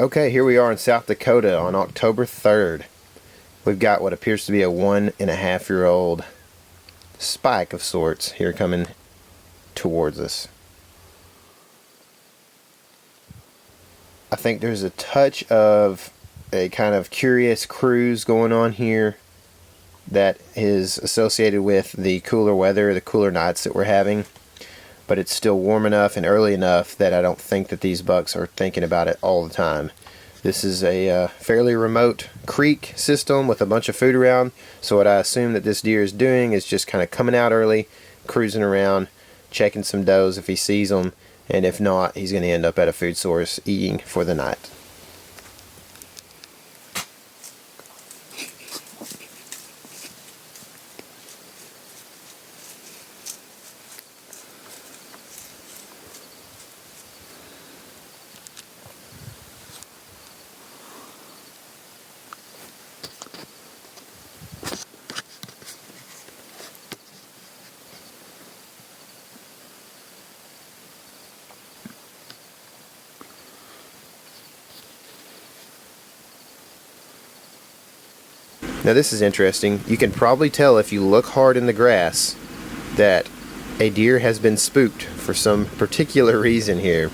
Okay, here we are in South Dakota on October 3rd. We've got what appears to be a 1.5-year-old spike of sorts here coming towards us. I think there's a touch of a kind of curious cruise going on here that is associated with the cooler weather, the cooler nights that we're having. But it's still warm enough and early enough that I don't think that these bucks are thinking about it all the time. This is a fairly remote creek system with a bunch of food around, so what I assume that this deer is doing is just kind of coming out early, cruising around, checking some does if he sees them, and if not, he's going to end up at a food source eating for the night. Now this is interesting. You can probably tell if you look hard in the grass that a deer has been spooked for some particular reason here.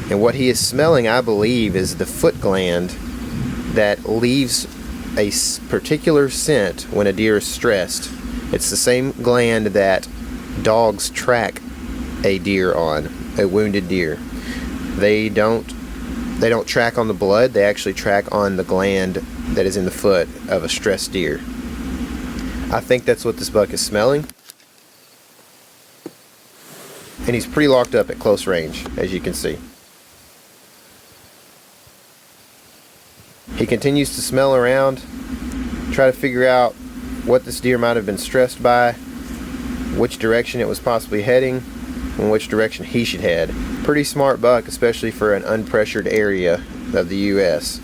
And what he is smelling, I believe, is the foot gland that leaves a particular scent when a deer is stressed. It's the same gland that dogs track a deer on, a wounded deer. They don't track on the blood, they actually track on the gland that is in the foot of a stressed deer. I think that's what this buck is smelling. And he's pretty locked up at close range, as you can see. He continues to smell around, try to figure out what this deer might have been stressed by, which direction it was possibly heading, and which direction he should head. Pretty smart buck, especially for an unpressured area of the U.S.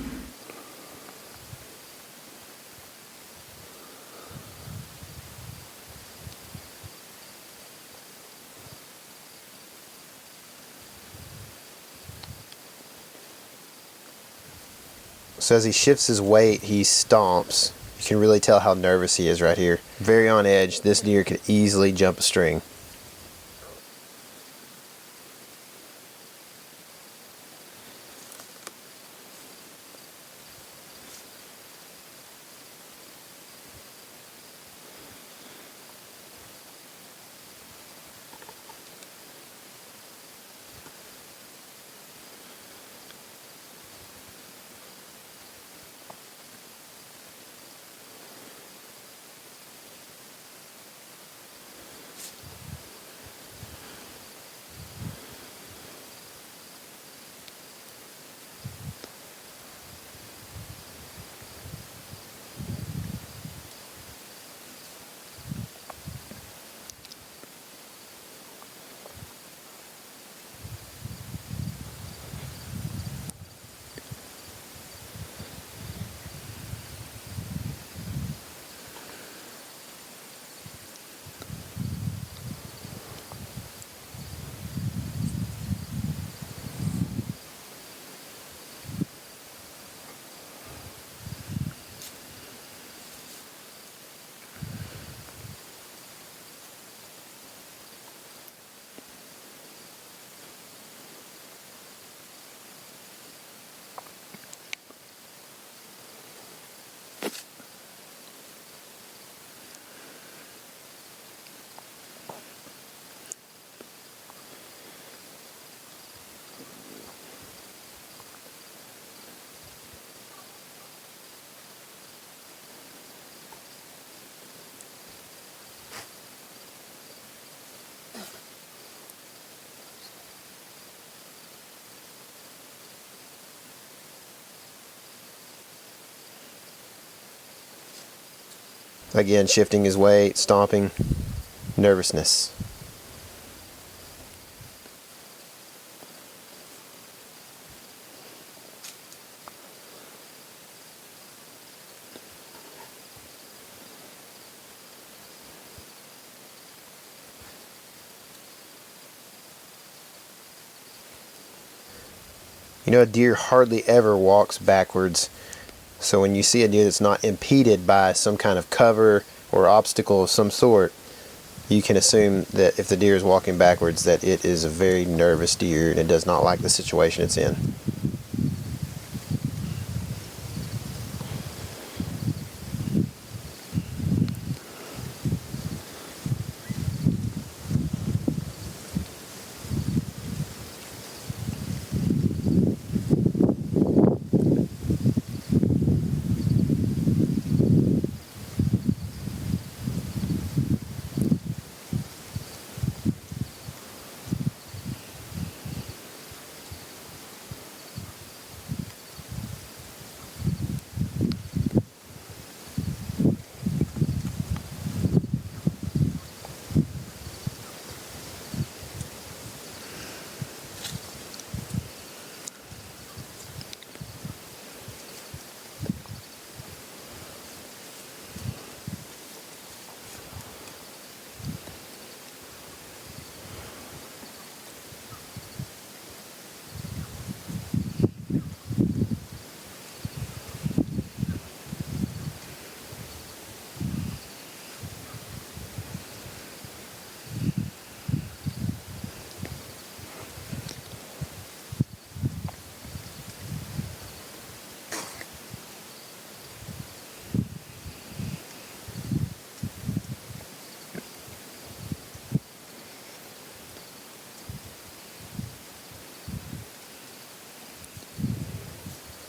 So as he shifts his weight, he stomps. You can really tell how nervous he is right here. Very on edge. This deer could easily jump a string. Again, shifting his weight, stomping, nervousness. You know, a deer hardly ever walks backwards. So when you see a deer that's not impeded by some kind of cover or obstacle of some sort, you can assume that if the deer is walking backwards, that it is a very nervous deer and it does not like the situation it's in.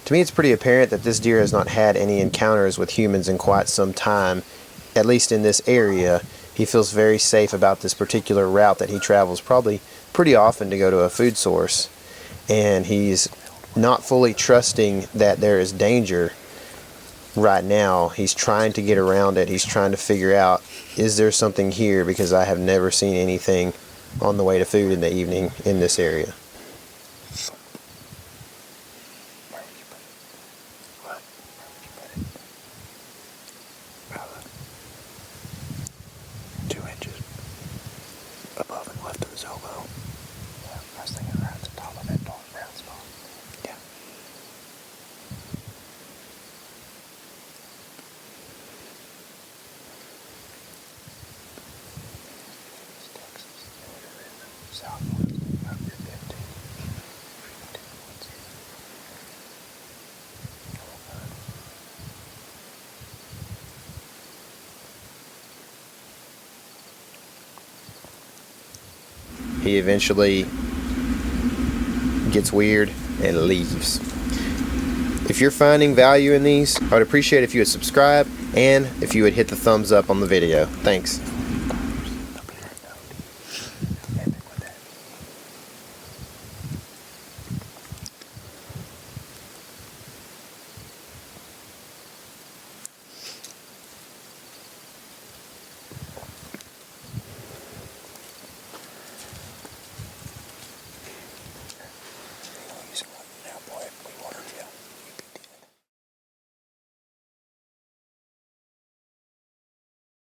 To me, it's pretty apparent that this deer has not had any encounters with humans in quite some time, at least in this area. He feels very safe about this particular route that he travels probably pretty often to go to a food source, and he's not fully trusting that there is danger right now. He's trying to get around it. He's trying to figure out, is there something here, because I have never seen anything on the way to food in the evening in this area. Above and left of his elbow. Yeah, I was thinking right at the top of that dark brown spot. Yeah. Texas, southwest, about 15. He eventually gets weird and leaves. If you're finding value in these, I would appreciate if you would subscribe and if you would hit the thumbs up on the video. Thanks.